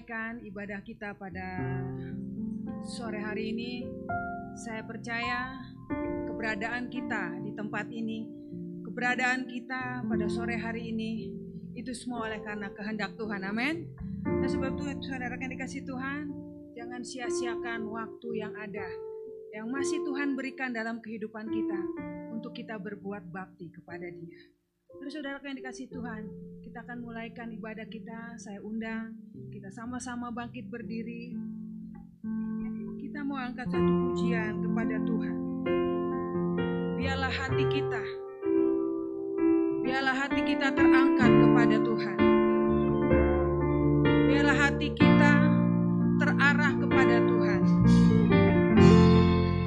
mulaikan ibadah kita pada sore hari ini. Saya percaya keberadaan kita di tempat ini, keberadaan kita pada sore hari ini, itu semua oleh karena kehendak Tuhan. Amin. Dan sebab itu saudara yang dikasih Tuhan, jangan sia-siakan waktu yang ada, yang masih Tuhan berikan dalam kehidupan kita, untuk kita berbuat bakti kepada Dia. Saudara yang dikasih Tuhan, kita akan mulaikan ibadah kita. Saya undang kita sama-sama bangkit berdiri. Kita mau angkat satu pujian kepada Tuhan. Biarlah hati kita terangkat kepada Tuhan. Biarlah hati kita terarah kepada Tuhan.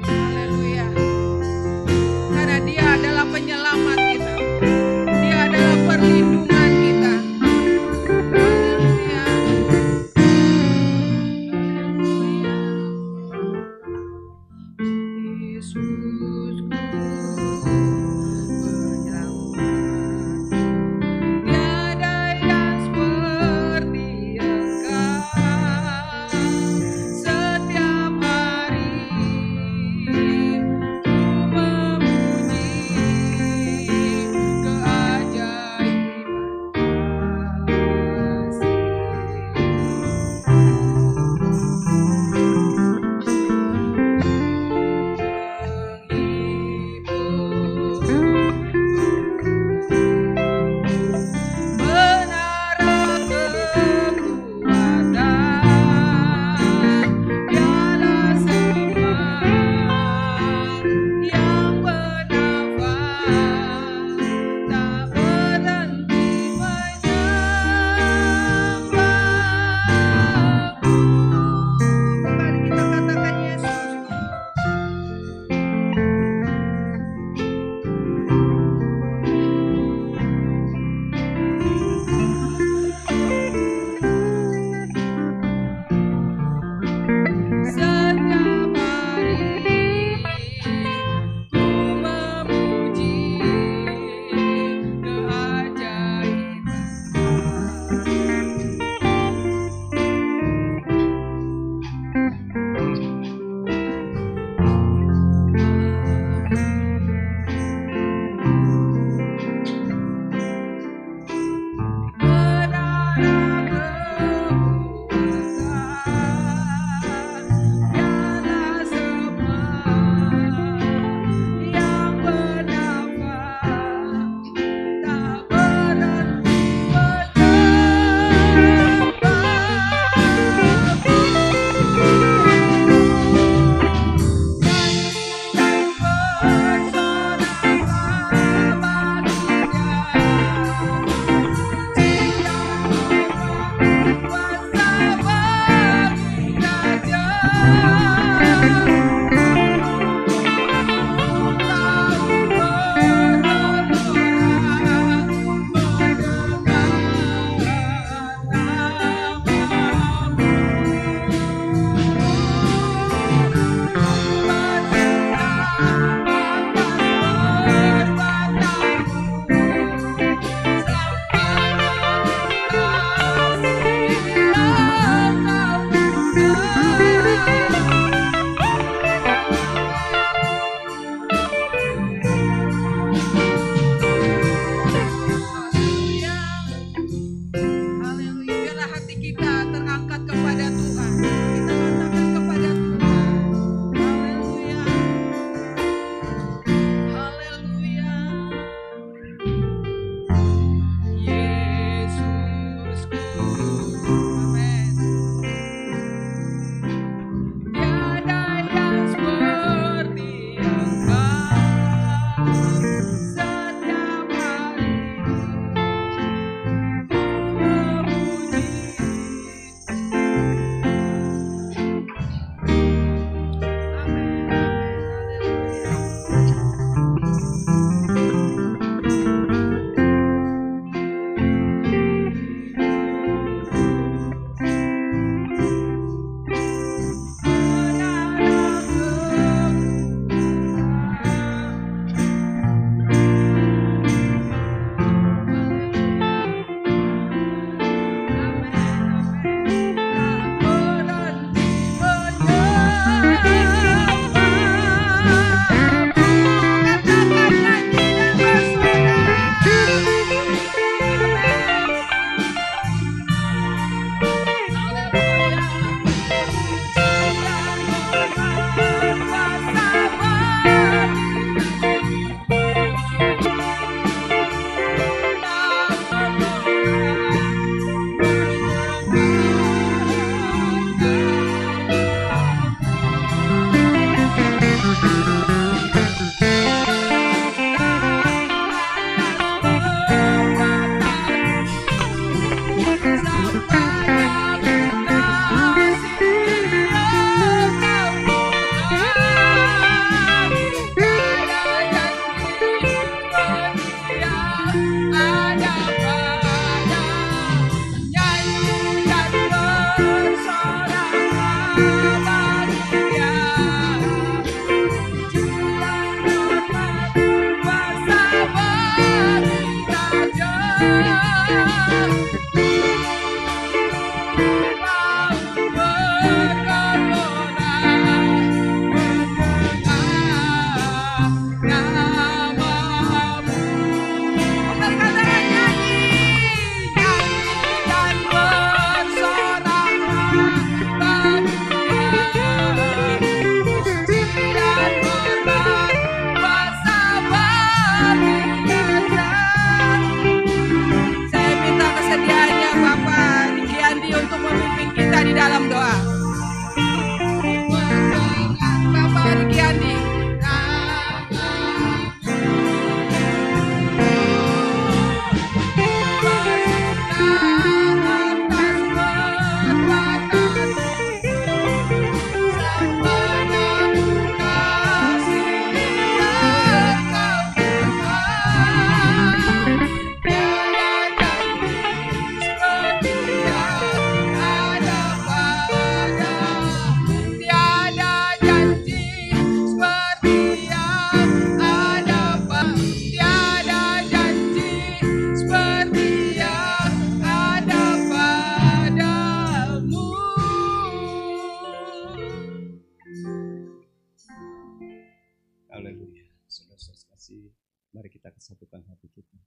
Haleluya. Karena Dia adalah penyelamat kita. Dia adalah perlindungan kita. Haleluya. Yesusku penyelamat. Tiada yang seperti Engkau. satukan hati kita.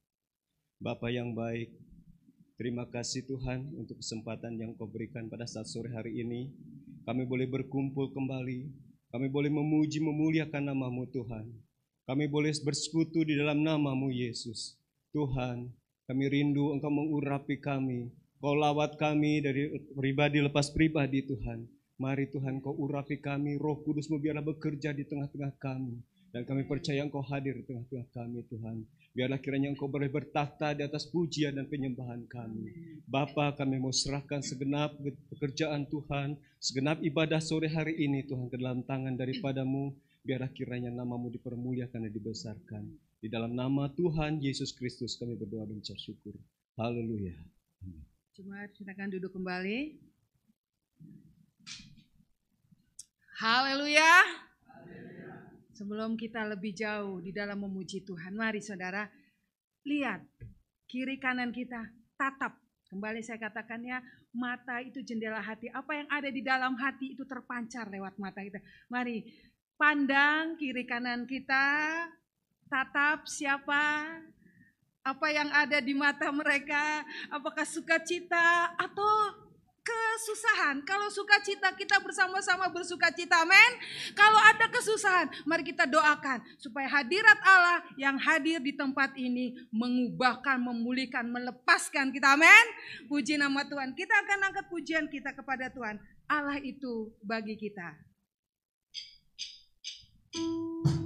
Bapa yang baik, terima kasih Tuhan untuk kesempatan yang Kau berikan pada saat sore hari ini. Kami boleh berkumpul kembali, kami boleh memuji memuliakan nama-Mu Tuhan. Kami boleh bersekutu di dalam nama-Mu Yesus. Tuhan, kami rindu Engkau mengurapi kami, Kau lawat kami dari pribadi lepas pribadi Tuhan. Mari Tuhan Kau urapi kami, Roh Kudus-Mu biarlah bekerja di tengah-tengah kami. Dan kami percaya Engkau hadir di tengah-tengah kami Tuhan. Biarlah kiranya Engkau boleh bertakhta di atas pujian dan penyembahan kami. Bapa, kami mau serahkan segenap pekerjaan Tuhan, segenap ibadah sore hari ini Tuhan ke dalam tangan daripada-Mu. Biarlah kiranya nama-Mu dipermuliakan dan dibesarkan. Di dalam nama Tuhan Yesus Kristus kami berdoa dan mengucap syukur. Haleluya. Jemaat, silakan duduk kembali. Haleluya. Sebelum kita lebih jauh di dalam memuji Tuhan, mari saudara lihat kiri kanan kita, tatap. Kembali saya katakan ya, mata itu jendela hati. Apa yang ada di dalam hati itu terpancar lewat mata kita. Mari pandang kiri kanan kita, tatap siapa, apa yang ada di mata mereka, apakah sukacita atau kesusahan. Kalau sukacita kita bersama-sama bersukacita, amin. Kalau ada kesusahan, mari kita doakan supaya hadirat Allah yang hadir di tempat ini mengubahkan, memulihkan, melepaskan kita, amin. Puji nama Tuhan. Kita akan angkat pujian kita kepada Tuhan. Allah itu bagi kita. Tempat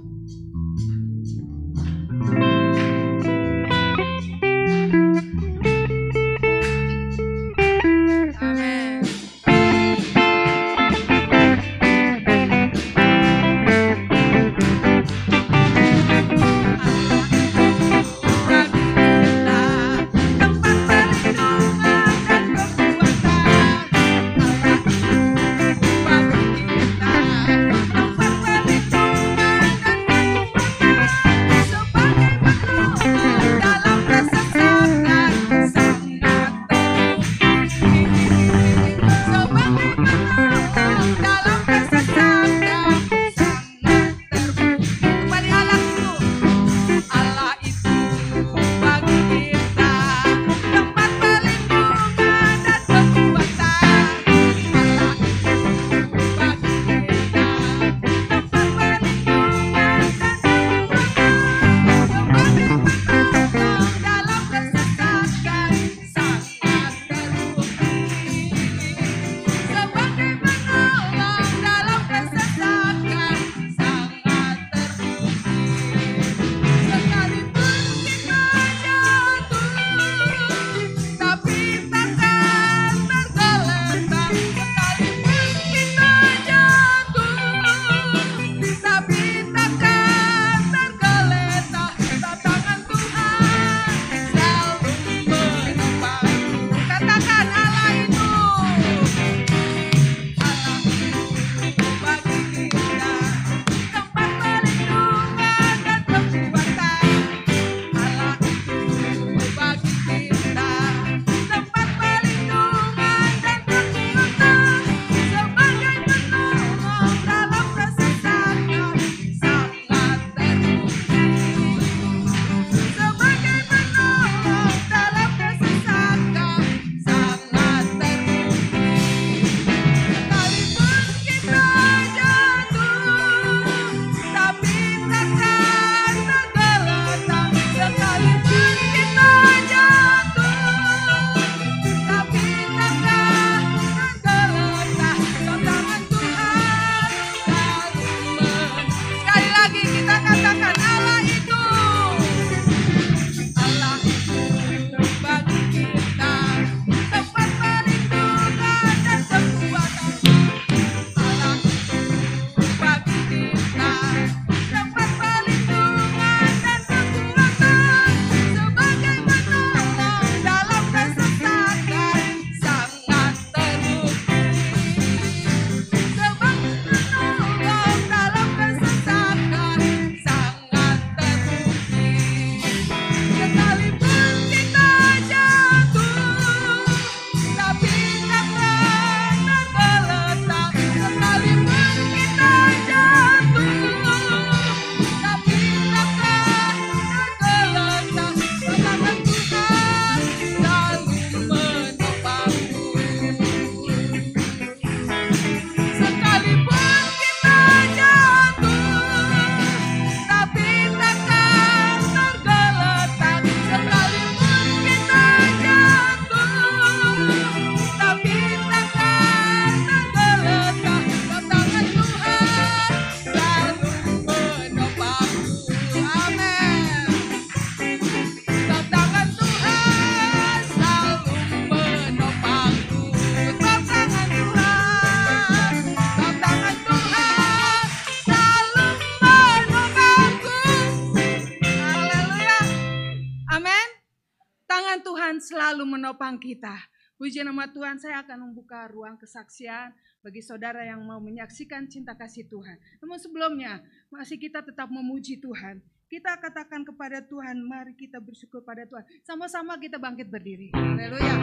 selalu menopang kita. Puji nama Tuhan, saya akan membuka ruang kesaksian bagi saudara yang mau menyaksikan cinta kasih Tuhan. Namun sebelumnya, masih kita tetap memuji Tuhan. Kita katakan kepada Tuhan, mari kita bersyukur pada Tuhan. Sama-sama kita bangkit berdiri. Haleluya.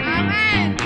Amin.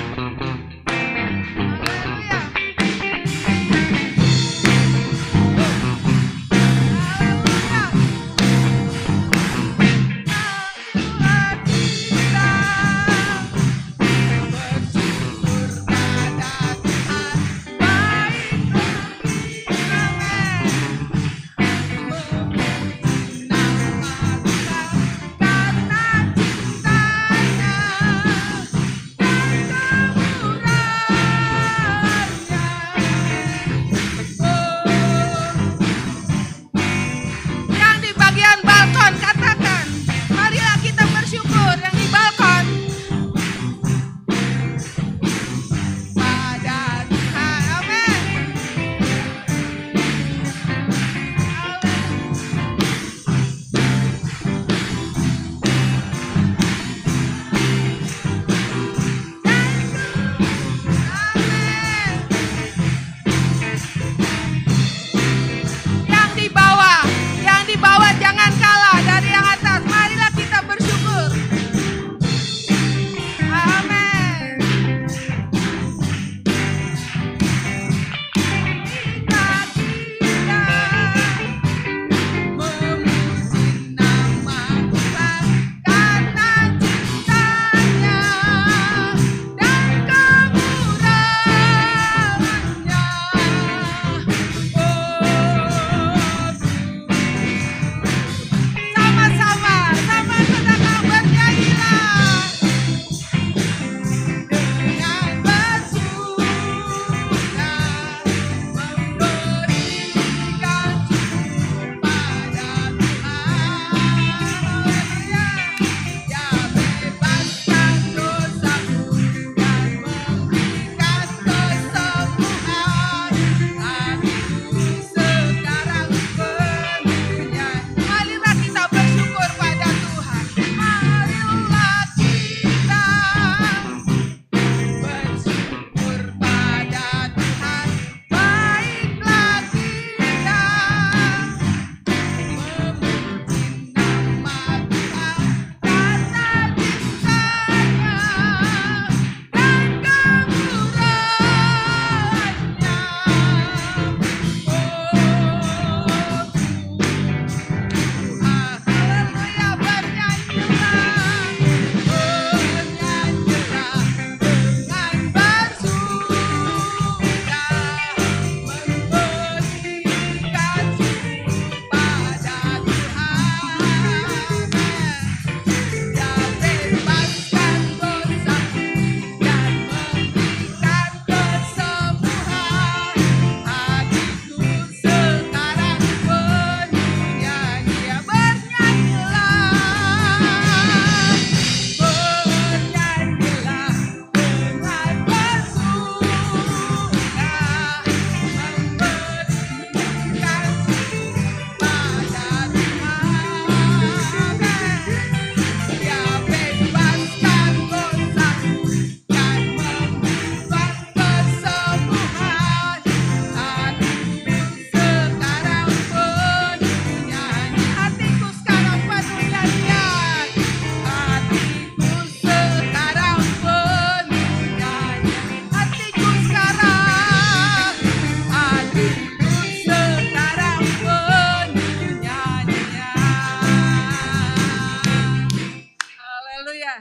Haleluya.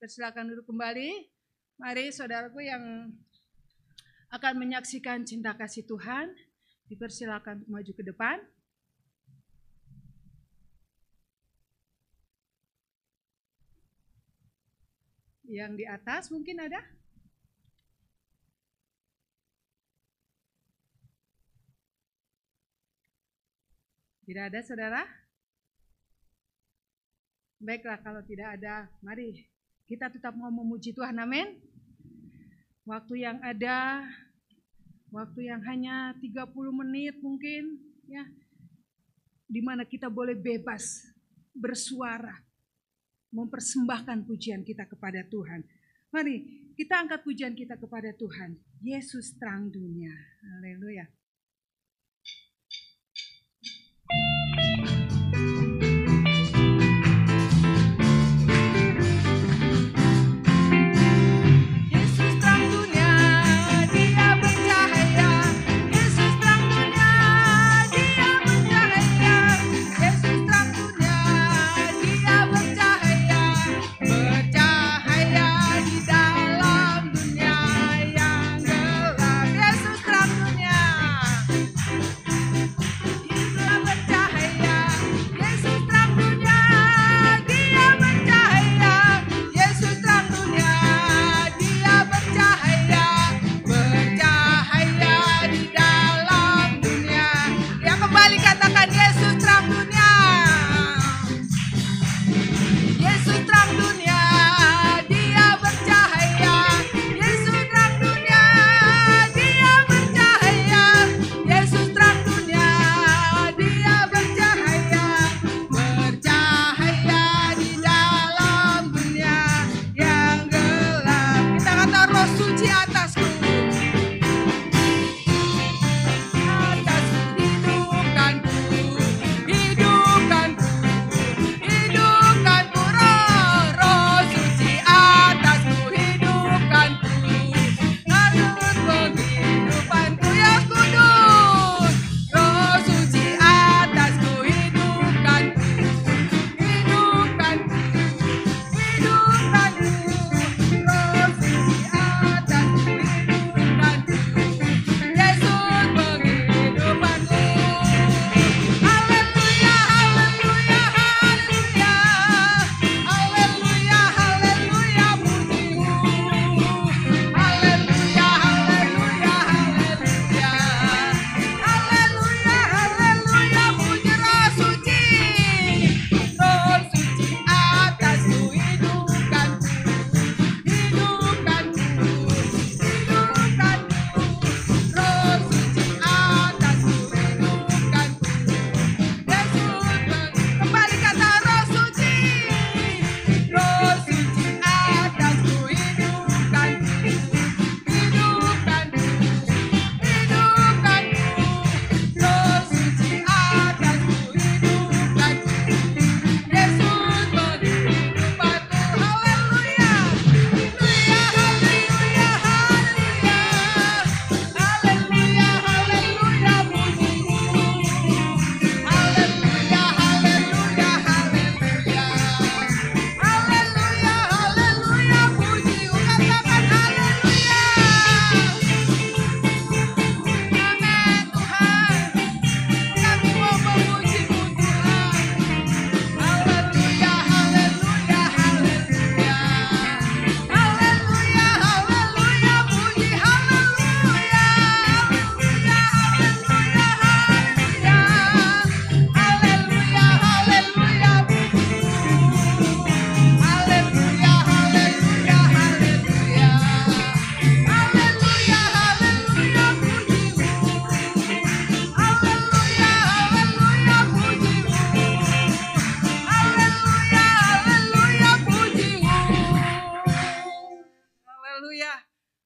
Silakan duduk kembali. Mari saudaraku yang akan menyaksikan cinta kasih Tuhan, dipersilakan maju ke depan. Yang di atas mungkin ada? Tidak ada, saudara? Baiklah, kalau tidak ada, mari kita tetap mau memuji Tuhan, amin. Waktu yang ada, waktu yang hanya 30 menit mungkin, ya, di mana kita boleh bebas bersuara, mempersembahkan pujian kita kepada Tuhan. Mari kita angkat pujian kita kepada Tuhan. Yesus terang dunia. Haleluya.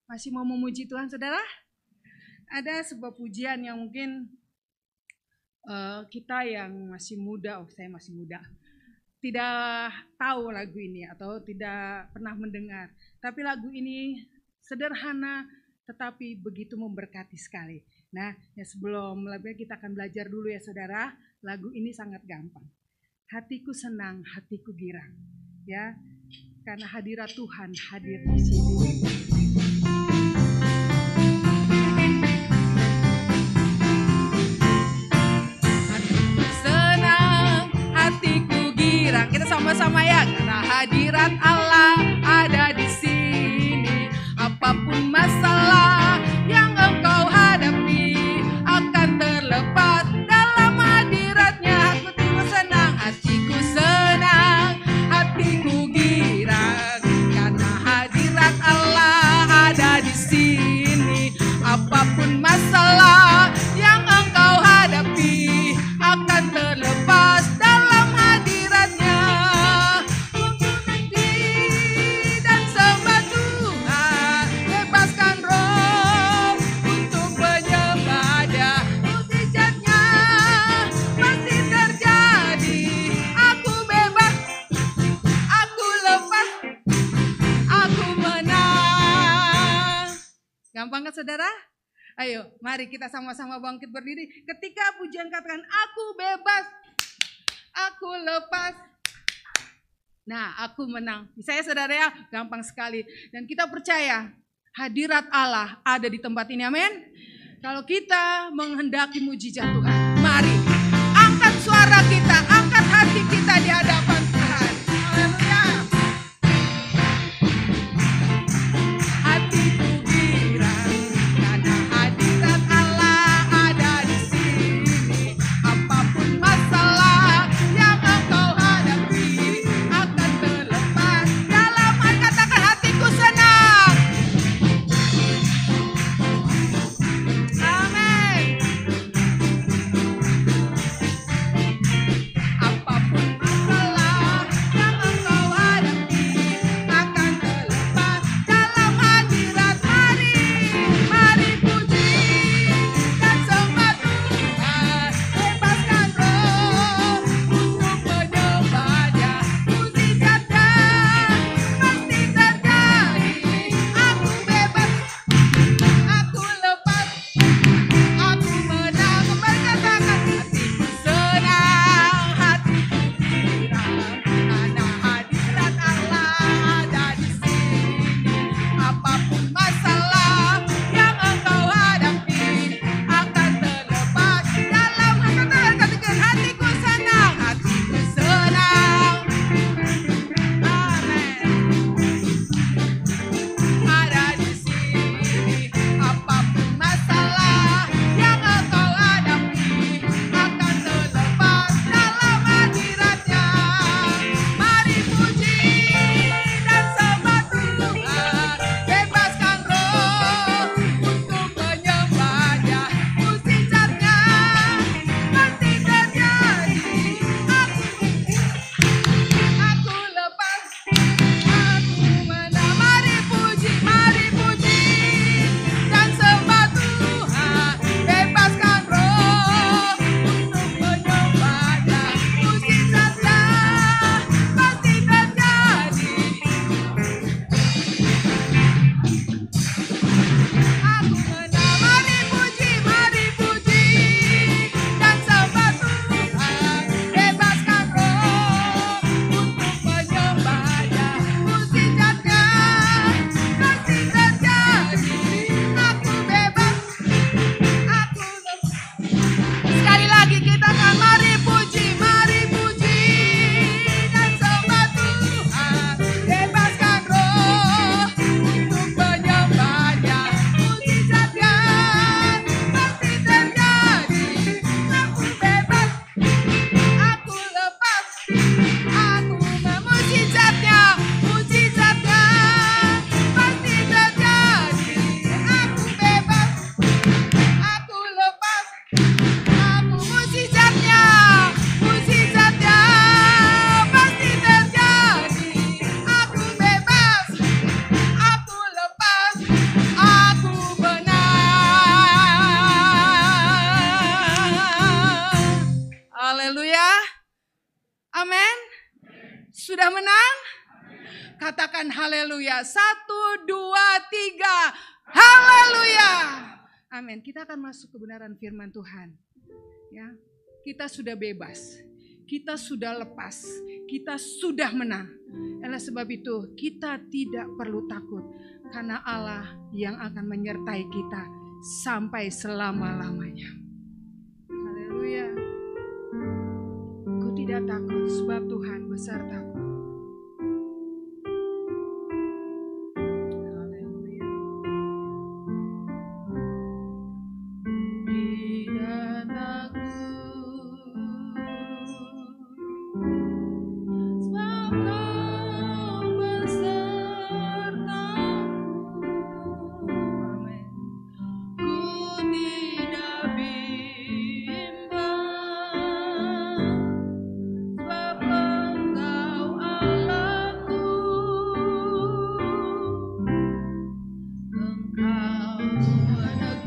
Masih mau memuji Tuhan, saudara? Ada sebuah pujian yang mungkin kita yang masih muda, saya masih muda, tidak tahu lagu ini atau tidak pernah mendengar. Tapi lagu ini sederhana tetapi begitu memberkati sekali. Nah, ya sebelum lagunya kita akan belajar dulu ya saudara. Lagu ini sangat gampang. Hatiku senang, hatiku girang. Ya, karena hadirat Tuhan hadir di sini. Kita sama-sama ya, karena hadirat Allah ada di sini. Apapun masalah yang engkau hadapi akan terlepas dalam hadiratnya. Hatiku senang, hatiku senang, hatiku girang, karena hadirat Allah ada di sini. Apapun masalah yang engkau hadapi akan terlepas dalam hadiratnya. Gampang kan saudara? Ayo, mari kita sama-sama bangkit berdiri. Ketika pujian katakan, aku bebas, aku lepas. Nah, aku menang. Bisa ya saudara ya? Gampang sekali. Dan kita percaya hadirat Allah ada di tempat ini. Amin. Kalau kita menghendaki mujizat Tuhan, mari angkat suara kita, angkat hati kita di hadapan Tuhan. Haleluya. Hatiku girang karena hadirat Allah ada di sini. Apapun masalah yang engkau hadapi akan terlepas. Dalam hati katakan, hatiku senang. Amin. Apapun masalah yang engkau hadapi akan terlepas. Dalam hadirat mari puji dan sembah Tuhan. Bebaskan roh untuk menyembahnya. Mujizatnya pasti terjadi. Aku bebas, aku lepas, aku menang. Kembali katakan, hatiku senang, hatiku girang karena hadirat Allah ada di sini. Apapun masalah yang engkau hadapi akan terlepas. Dalam katakan, hatiku senang, hatiku senang. Amin. Ada di sini. Apapun masalah yang engkau hadapi akan terlepas. Dalam hadiratnya mari puji dan sembah Tuhan. Bebaskan roh untuk menyembahnya. Mujizatnya pasti terjadi. Aku lepas, aku menang. Mari puji dan sembah Tuhan. Bebaskan roh untuk menyembahnya. Mujizatnya pasti terjadi. Aku menang. Mari puji dan sembah Tuhan. Bebaskan roh untuk menyembahnya. Mujizatnya pasti terjadi. Aku bebas, aku lepas. Sekali lagi kita akan mari puji dan sembah Tuhan. Bebaskan roh untuk menyembahnya. Mujizatnya pasti terjadi. Aku bebas, aku lepas, aku mujizatnya pasti terjadi. Aku bebas, aku lepas, aku mujizatnya pasti terjadi. Aku bebas, aku lepas, aku menang. Haleluya. Amin. Sudah menang? Katakan haleluya. 1, 2, 3. Haleluya. Amin. Kita akan masuk kebenaran firman Tuhan. Ya, kita sudah bebas. Kita sudah lepas. Kita sudah menang. Oleh sebab itu, kita tidak perlu takut. Karena Allah yang akan menyertai kita sampai selama-lamanya. Haleluya. Ku tidak takut sebab Tuhan besertaku. Haleluya. Tidak takut sebab Kau besertaku. Amin. Ku tidak bimbang sebab Engkau Allahku. Engkau meneguhkan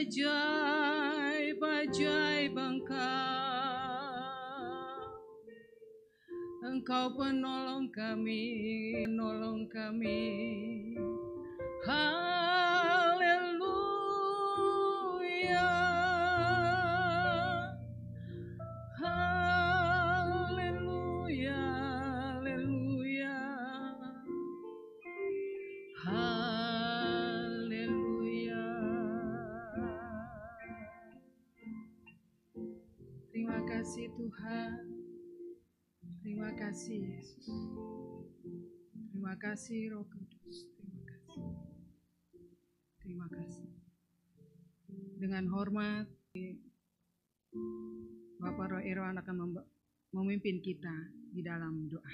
ajaib Engkau penolong kami, Haleluya, haleluya, haleluya, haleluya. Terima kasih Tuhan. Terima kasih Yesus. Terima kasih Roh Kudus. Terima kasih. Dengan hormat, Bapak Roh Irwan akan memimpin kita di dalam doa.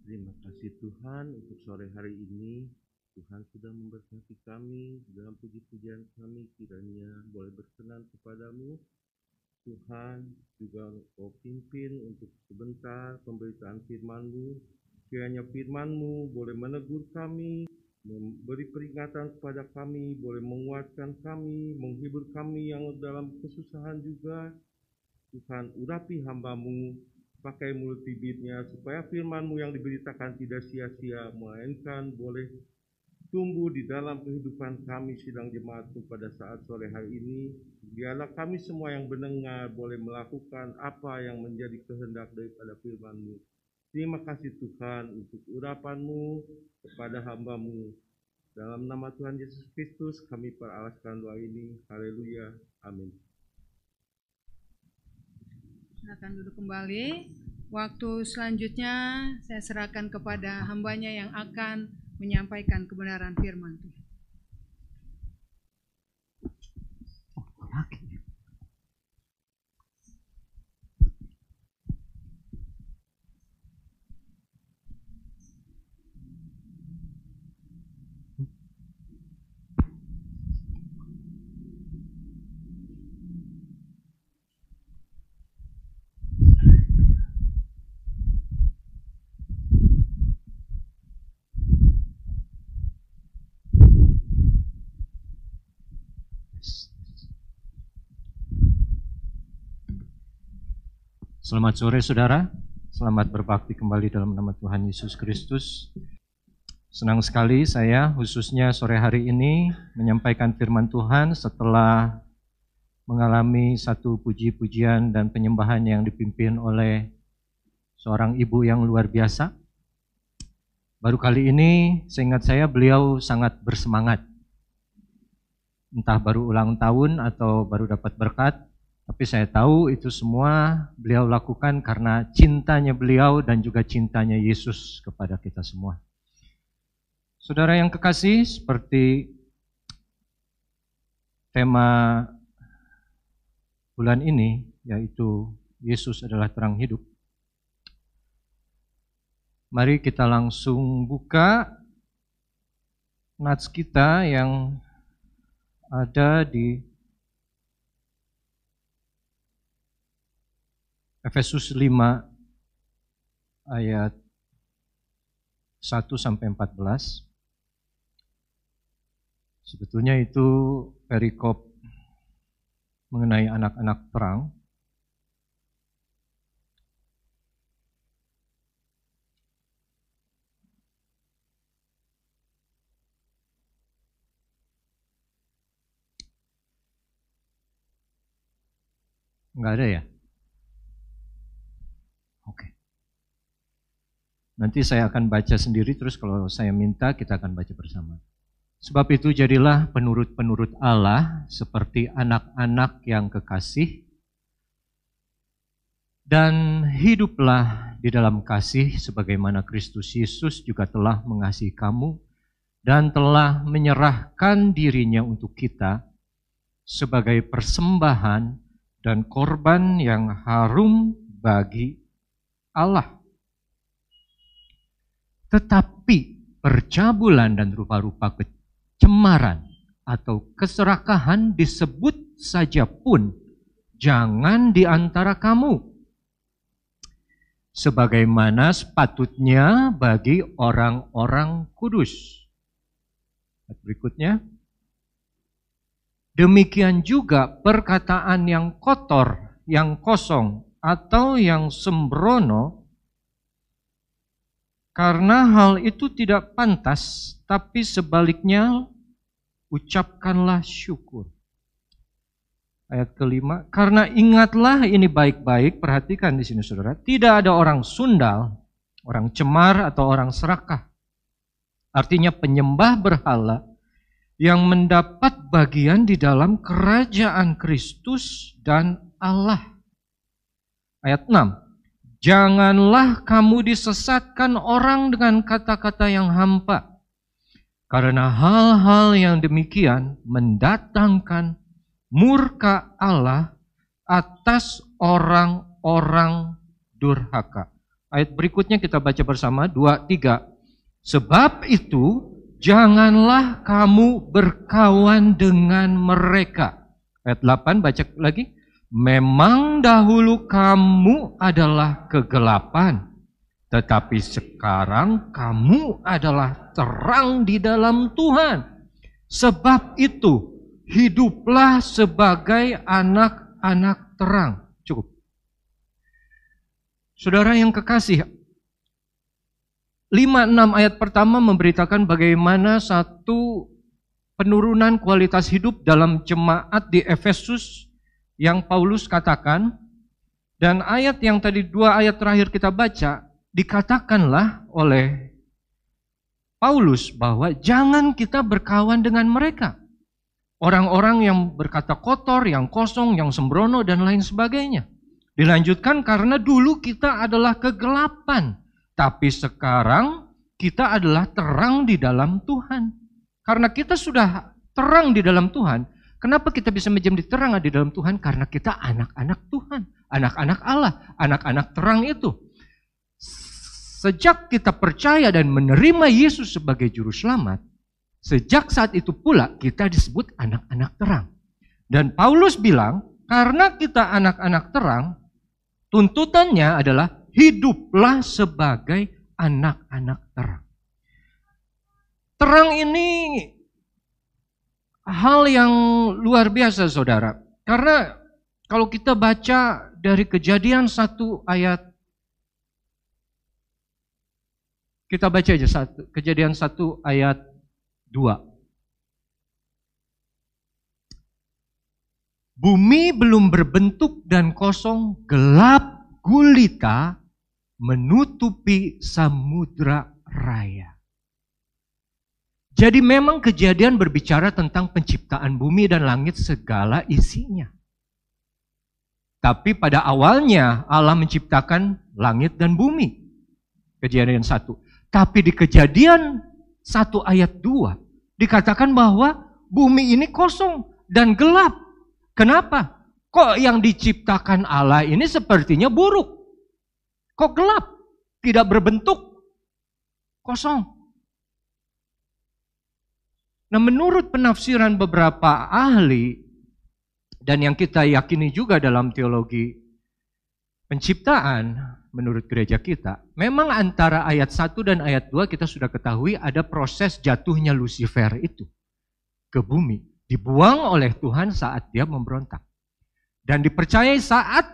Terima kasih Tuhan untuk sore hari ini. Tuhan sudah memberkati kami dalam puji-pujian kami, kiranya boleh berkenan kepadamu. Tuhan juga Engkau pimpin untuk sebentar pemberitaan firman-Mu. Kiranya firman-Mu boleh menegur kami, memberi peringatan kepada kami, boleh menguatkan kami, menghibur kami yang dalam kesusahan juga. Tuhan, urapi hamba-Mu, pakai mulut bibirnya supaya firman-Mu yang diberitakan tidak sia-sia, melainkan boleh tumbuh di dalam kehidupan kami sidang jemaat-Mu pada saat sore hari ini. Biarlah kami semua yang mendengar boleh melakukan apa yang menjadi kehendak daripada firman-Mu. Terima kasih Tuhan untuk urapan-Mu kepada hamba-Mu. Dalam nama Tuhan Yesus Kristus kami peralaskan doa ini. Haleluya. Amin. Silakan duduk kembali. Waktu selanjutnya saya serahkan kepada hambanya yang akan menyampaikan kebenaran firman Tuhan. Selamat sore saudara, selamat berbakti kembali dalam nama Tuhan Yesus Kristus. Senang sekali saya khususnya sore hari ini menyampaikan firman Tuhan setelah mengalami satu puji-pujian dan penyembahan yang dipimpin oleh seorang ibu yang luar biasa. Baru kali ini seingat saya beliau sangat bersemangat. Entah baru ulang tahun atau baru dapat berkat. Tapi saya tahu itu semua beliau lakukan karena cintanya beliau dan juga cintanya Yesus kepada kita semua. Saudara yang kekasih, seperti tema bulan ini, yaitu Yesus adalah terang hidup. Mari kita langsung buka nats kita yang ada di Efesus 5 ayat 1-14. Sebetulnya itu perikop mengenai anak-anak perang. Enggak ada ya? Oke. Nanti saya akan baca sendiri, terus kalau saya minta kita akan baca bersama. Sebab itu jadilah penurut-penurut Allah seperti anak-anak yang kekasih, dan hiduplah di dalam kasih sebagaimana Kristus Yesus juga telah mengasihi kamu dan telah menyerahkan dirinya untuk kita sebagai persembahan dan korban yang harum bagi Allah. Tetapi percabulan dan rupa-rupa kecemaran atau keserakahan disebut saja pun jangan di antara kamu. sebagaimana sepatutnya bagi orang-orang kudus. Berikutnya, demikian juga perkataan yang kotor, yang kosong, atau yang sembrono, karena hal itu tidak pantas, tapi sebaliknya ucapkanlah syukur. Ayat kelima, karena ingatlah ini baik-baik, perhatikan di sini saudara, tidak ada orang sundal, orang cemar atau orang serakah. Artinya penyembah berhala yang mendapat bagian di dalam kerajaan Kristus dan Allah. Ayat 6, janganlah kamu disesatkan orang dengan kata-kata yang hampa, karena hal-hal yang demikian mendatangkan murka Allah atas orang-orang durhaka. Ayat berikutnya kita baca bersama, 2, 3. Sebab itu janganlah kamu berkawan dengan mereka. Ayat 8 baca lagi. Memang dahulu kamu adalah kegelapan, tetapi sekarang kamu adalah terang di dalam Tuhan. Sebab itu hiduplah sebagai anak-anak terang. Cukup. Saudara yang kekasih, 5-6 ayat pertama memberitakan bagaimana satu penurunan kualitas hidup dalam jemaat di Efesus yang Paulus katakan. Dan ayat yang tadi 2 ayat terakhir kita baca, dikatakanlah oleh Paulus bahwa jangan kita berkawan dengan mereka. Orang-orang yang berkata kotor, yang kosong, yang sembrono, dan lain sebagainya. Dilanjutkan karena dulu kita adalah kegelapan, tapi sekarang kita adalah terang di dalam Tuhan. Karena kita sudah terang di dalam Tuhan, kenapa kita bisa menjadi terang di dalam Tuhan? Karena kita anak-anak Tuhan, anak-anak Allah, anak-anak terang itu. Sejak kita percaya dan menerima Yesus sebagai juru selamat, sejak saat itu pula kita disebut anak-anak terang. Dan Paulus bilang, karena kita anak-anak terang, tuntutannya adalah hiduplah sebagai anak-anak terang. Terang ini hal yang luar biasa saudara. Karena kalau kita baca dari Kejadian 1 ayat, kita baca aja Kejadian 1 ayat 2. Bumi belum berbentuk dan kosong, gelap gulita menutupi samudra raya. Jadi memang Kejadian berbicara tentang penciptaan bumi dan langit segala isinya. Tapi pada awalnya Allah menciptakan langit dan bumi. Kejadian 1. Tapi di Kejadian 1 ayat 2 dikatakan bahwa bumi ini kosong dan gelap. Kenapa? Kok yang diciptakan Allah ini sepertinya buruk? Kok gelap? Tidak berbentuk? Kosong. Nah, menurut penafsiran beberapa ahli dan yang kita yakini juga dalam teologi penciptaan menurut gereja kita, memang antara ayat 1 dan ayat 2 kita sudah ketahui ada proses jatuhnya Lucifer itu ke bumi. Dibuang oleh Tuhan saat dia memberontak. Dan dipercayai saat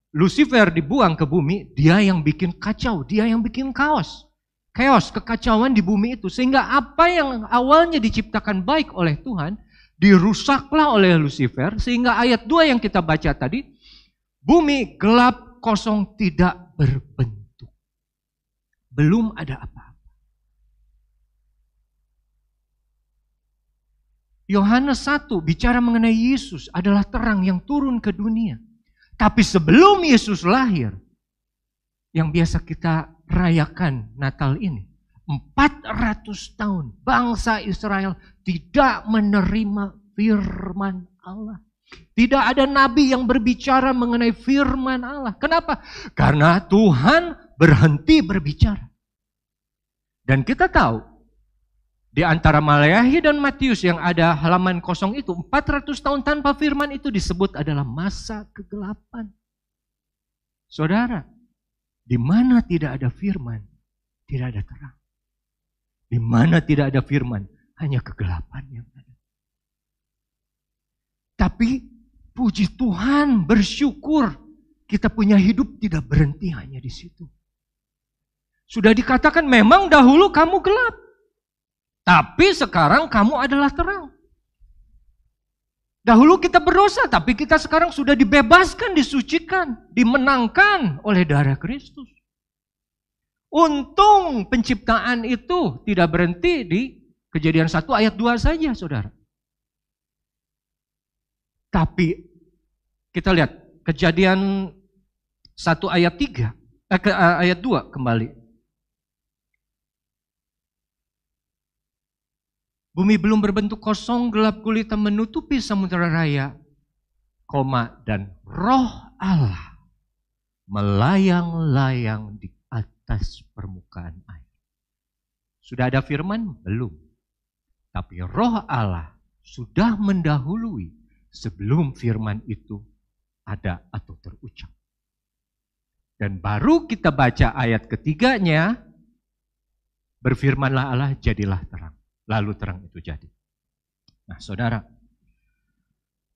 Lucifer dibuang ke bumi, dia yang bikin kacau, dia yang bikin kaos. Chaos, kekacauan di bumi itu. Sehingga apa yang awalnya diciptakan baik oleh Tuhan, dirusaklah oleh Lucifer. Sehingga ayat 2 yang kita baca tadi, bumi gelap, kosong, tidak berbentuk. Belum ada apa-apa. Yohanes 1 bicara mengenai Yesus adalah terang yang turun ke dunia. Tapi sebelum Yesus lahir, yang biasa kita rayakan Natal ini, 400 tahun bangsa Israel tidak menerima firman Allah. Tidak ada nabi yang berbicara mengenai firman Allah. Kenapa? Karena Tuhan berhenti berbicara. Dan kita tahu, di antara Maleakhi dan Matius yang ada halaman kosong itu, 400 tahun tanpa firman itu disebut adalah masa kegelapan. Saudara, Di mana tidak ada firman, tidak ada terang. Di mana tidak ada firman, hanya kegelapan yang ada. Tapi puji Tuhan, bersyukur kita punya hidup tidak berhenti hanya di situ. Sudah dikatakan memang dahulu kamu gelap, tapi sekarang kamu adalah terang. Dahulu kita berdosa, tapi kita sekarang sudah dibebaskan, disucikan, dimenangkan oleh darah Kristus. Untung penciptaan itu tidak berhenti di Kejadian 1 ayat 2 saja, saudara. Tapi kita lihat Kejadian 1 ayat 3, ayat 2 kembali. Bumi belum berbentuk kosong, gelap gulita menutupi samudera raya, dan roh Allah melayang-layang di atas permukaan air. Sudah ada firman? Belum. Tapi roh Allah sudah mendahului sebelum firman itu ada atau terucap. Dan baru kita baca ayat ketiganya, berfirmanlah Allah, jadilah terang. Lalu terang itu jadi. Nah saudara,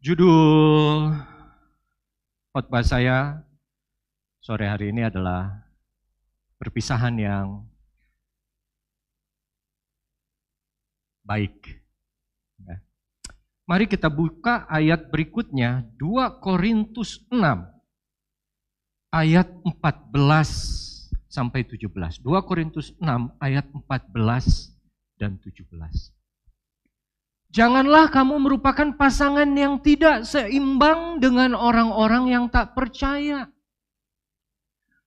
judul khotbah saya sore hari ini adalah perpisahan yang baik. Ya. Mari kita buka ayat berikutnya, 2 Korintus 6, ayat 14 sampai 17. 2 Korintus 6, ayat 14 dan 17. Janganlah kamu merupakan pasangan yang tidak seimbang dengan orang-orang yang tak percaya.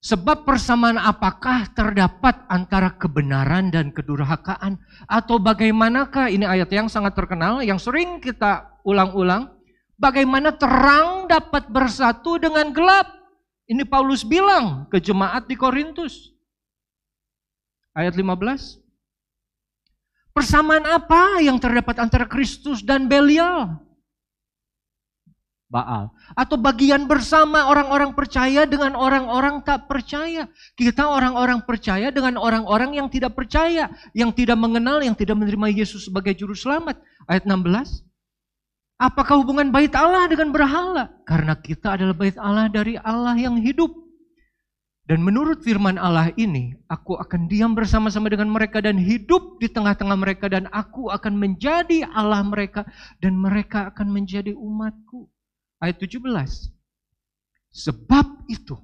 Sebab persamaan apakah terdapat antara kebenaran dan kedurhakaan? Atau bagaimanakah, ini ayat yang sangat terkenal, yang sering kita ulang-ulang. Bagaimana terang dapat bersatu dengan gelap? Ini Paulus bilang ke jemaat di Korintus. Ayat 15. Persamaan apa yang terdapat antara Kristus dan Belial? Baal. Atau bagian bersama orang-orang percaya dengan orang-orang tak percaya. Kita orang-orang percaya dengan orang-orang yang tidak percaya, yang tidak mengenal, yang tidak menerima Yesus sebagai juru selamat. Ayat 16. Apakah hubungan bait Allah dengan berhala? Karena kita adalah bait Allah dari Allah yang hidup. Dan menurut firman Allah ini, aku akan diam bersama-sama dengan mereka dan hidup di tengah-tengah mereka, dan aku akan menjadi Allah mereka dan mereka akan menjadi umatku. Ayat 17. Sebab itu,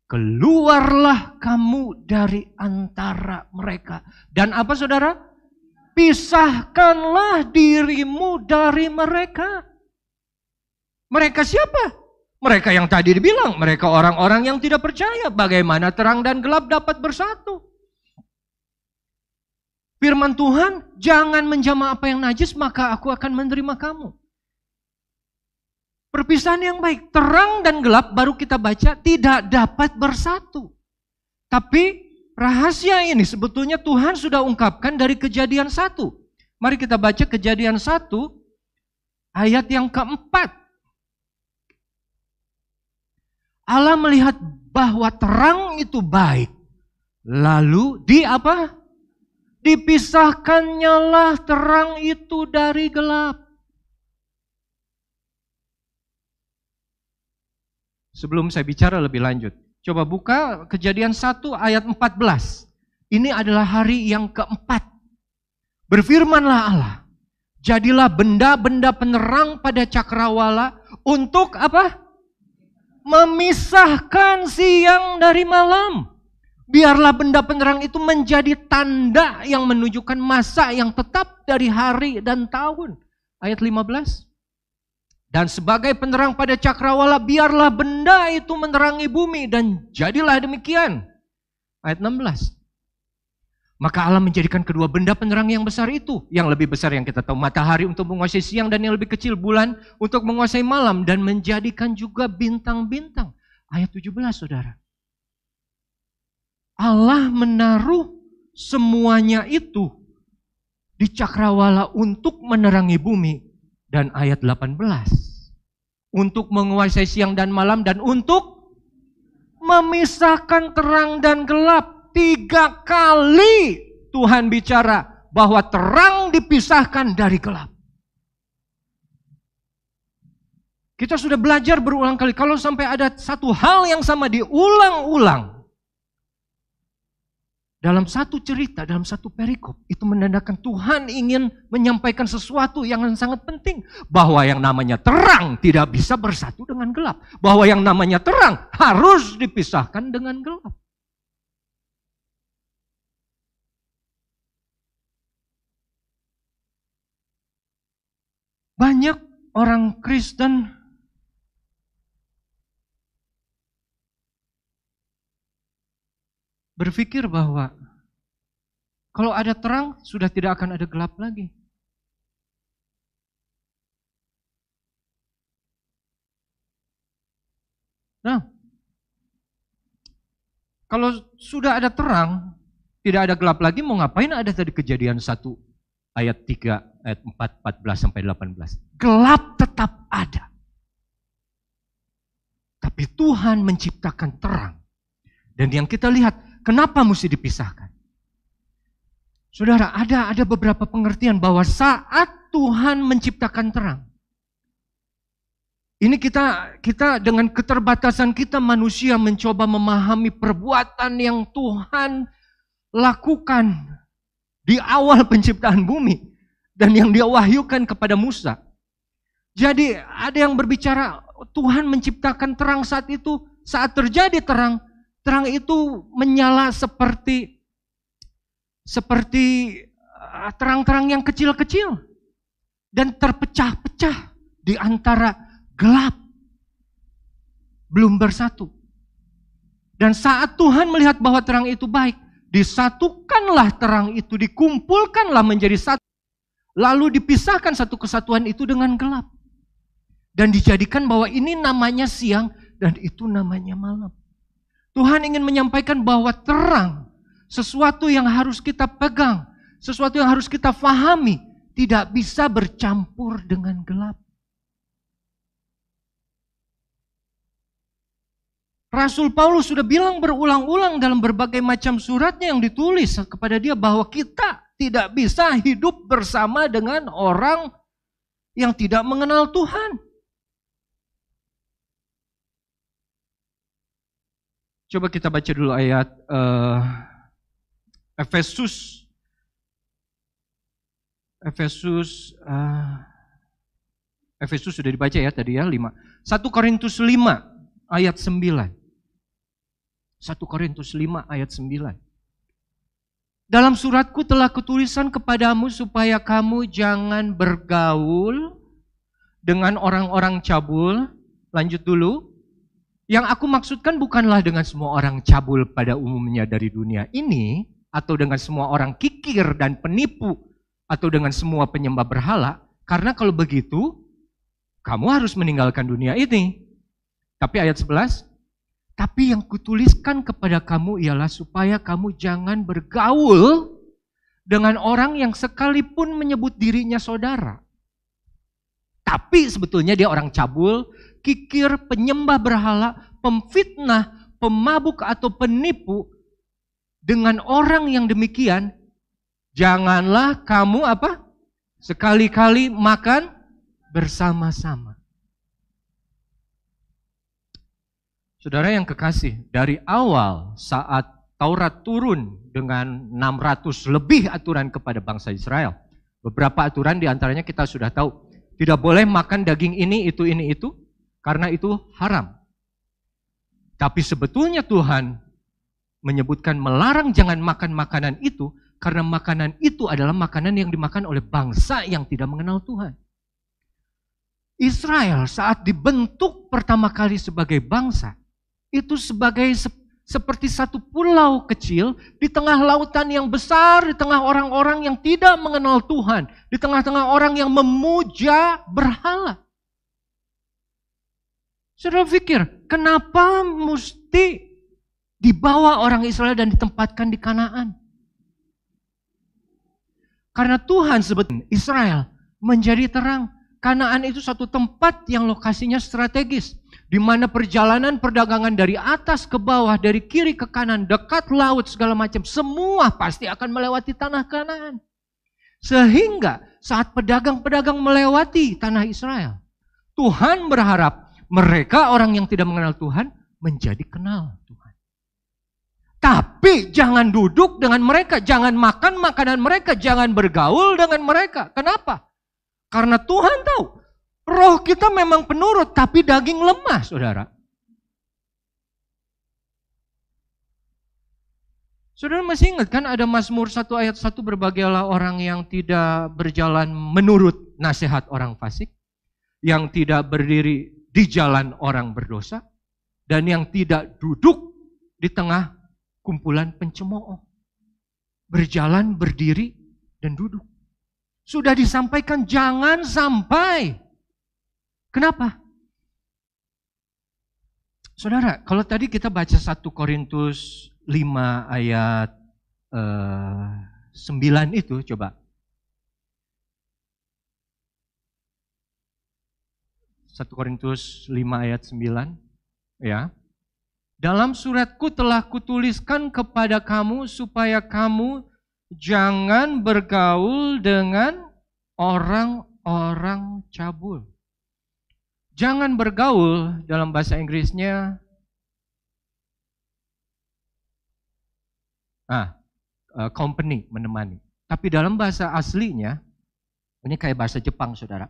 keluarlah kamu dari antara mereka. Dan apa saudara? Pisahkanlah dirimu dari mereka. Mereka siapa? Mereka yang tadi dibilang, mereka orang-orang yang tidak percaya. Bagaimana terang dan gelap dapat bersatu? Firman Tuhan, jangan menjamah apa yang najis, maka aku akan menerima kamu. Perpisahan yang baik, terang dan gelap baru kita baca tidak dapat bersatu. Tapi rahasia ini sebetulnya Tuhan sudah ungkapkan dari Kejadian 1. Mari kita baca Kejadian 1 ayat yang keempat. Allah melihat bahwa terang itu baik. Lalu dipisahkannyalah terang itu dari gelap. Sebelum saya bicara lebih lanjut, coba buka Kejadian 1 ayat 14. Ini adalah hari yang keempat. Berfirmanlah Allah, jadilah benda-benda penerang pada cakrawala untuk apa? Memisahkan siang dari malam. Biarlah benda penerang itu menjadi tanda yang menunjukkan masa yang tetap dari hari dan tahun. Ayat 15. Dan sebagai penerang pada cakrawala, biarlah benda itu menerangi bumi, dan jadilah demikian. Ayat 16. Maka Allah menjadikan kedua benda penerang yang besar itu, yang lebih besar yang kita tahu, matahari untuk menguasai siang, dan yang lebih kecil bulan untuk menguasai malam, dan menjadikan juga bintang-bintang. Ayat 17, saudara. Allah menaruh semuanya itu di cakrawala untuk menerangi bumi. Dan ayat 18, untuk menguasai siang dan malam dan untuk memisahkan terang dan gelap. 3 kali Tuhan bicara bahwa terang dipisahkan dari gelap. Kita sudah belajar berulang kali, kalau sampai ada satu hal yang sama diulang-ulang dalam satu cerita, dalam satu perikop, itu menandakan Tuhan ingin menyampaikan sesuatu yang sangat penting. Bahwa yang namanya terang tidak bisa bersatu dengan gelap. Bahwa yang namanya terang harus dipisahkan dengan gelap. Banyak orang Kristen berpikir bahwa kalau ada terang, sudah tidak akan ada gelap lagi. Nah, kalau sudah ada terang, tidak ada gelap lagi, mau ngapain ada tadi Kejadian 1 ayat 3, ayat 4, 14 sampai 18. Gelap tetap ada. Tapi Tuhan menciptakan terang. Dan yang kita lihat, kenapa mesti dipisahkan? Saudara, ada beberapa pengertian bahwa saat Tuhan menciptakan terang, ini kita dengan keterbatasan kita manusia mencoba memahami perbuatan yang Tuhan lakukan di awal penciptaan bumi dan yang Dia wahyukan kepada Musa. Jadi ada yang berbicara Tuhan menciptakan terang saat itu, saat terjadi terang itu menyala seperti terang-terang yang kecil-kecil dan terpecah-pecah di antara gelap, belum bersatu. Dan saat Tuhan melihat bahwa terang itu baik, disatukanlah terang itu, dikumpulkanlah menjadi satu, lalu dipisahkan satu kesatuan itu dengan gelap. Dan dijadikan bahwa ini namanya siang dan itu namanya malam. Tuhan ingin menyampaikan bahwa terang, sesuatu yang harus kita pegang, sesuatu yang harus kita fahami, tidak bisa bercampur dengan gelap. Rasul Paulus sudah bilang berulang-ulang dalam berbagai macam suratnya yang ditulis kepada dia bahwa kita tidak bisa hidup bersama dengan orang yang tidak mengenal Tuhan. Coba kita baca dulu ayat Efesus sudah dibaca ya tadi ya 5. 1 Korintus 5 ayat 9. 1 Korintus 5 ayat 9. Dalam suratku telah kutulisan kepadamu supaya kamu jangan bergaul dengan orang-orang cabul. Lanjut dulu. Yang aku maksudkan bukanlah dengan semua orang cabul pada umumnya dari dunia ini, atau dengan semua orang kikir dan penipu, atau dengan semua penyembah berhala, karena kalau begitu, kamu harus meninggalkan dunia ini. Tapi ayat 11, tapi yang kutuliskan kepada kamu ialah supaya kamu jangan bergaul dengan orang yang sekalipun menyebut dirinya saudara. Tapi sebetulnya dia orang cabul, kikir, penyembah berhala, pemfitnah, pemabuk atau penipu. Dengan orang yang demikian, janganlah kamu sekali-kali makan bersama-sama. Saudara yang kekasih, dari awal saat Taurat turun dengan 600 lebih aturan kepada bangsa Israel, beberapa aturan diantaranya kita sudah tahu. Tidak boleh makan daging ini, itu, karena itu haram. Tapi sebetulnya Tuhan menyebutkan melarang jangan makan makanan itu, karena makanan itu adalah makanan yang dimakan oleh bangsa yang tidak mengenal Tuhan. Israel saat dibentuk pertama kali sebagai bangsa, itu seperti satu pulau kecil di tengah lautan yang besar, di tengah orang-orang yang tidak mengenal Tuhan, di tengah-tengah orang yang memuja berhala. Saudara pikir, kenapa mesti dibawa orang Israel dan ditempatkan di Kanaan? Karena Tuhan sebetulnya Israel menjadi terang. Kanaan itu satu tempat yang lokasinya strategis. di mana perjalanan perdagangan dari atas ke bawah, dari kiri ke kanan, dekat laut segala macam, semua pasti akan melewati tanah Kanaan. Sehingga saat pedagang-pedagang melewati tanah Israel, Tuhan berharap mereka orang yang tidak mengenal Tuhan menjadi kenal Tuhan. Tapi jangan duduk dengan mereka, jangan makan makanan mereka, jangan bergaul dengan mereka. Kenapa? Karena Tuhan tahu, roh kita memang penurut, tapi daging lemah, saudara. Saudara masih ingat kan ada Mazmur 1 ayat 1, berbahagialah orang yang tidak berjalan menurut nasihat orang fasik, yang tidak berdiri di jalan orang berdosa, dan yang tidak duduk di tengah kumpulan pencemooh. Berjalan, berdiri, dan duduk. Sudah disampaikan jangan sampai. Kenapa? Saudara, kalau tadi kita baca 1 Korintus 5 ayat 9 itu, coba. 1 Korintus 5 ayat 9, ya. Dalam suratku telah kutuliskan kepada kamu supaya kamu jangan bergaul dengan orang-orang cabul. Jangan bergaul dalam bahasa Inggrisnya company, menemani. Tapi dalam bahasa aslinya, ini kayak bahasa Jepang, saudara.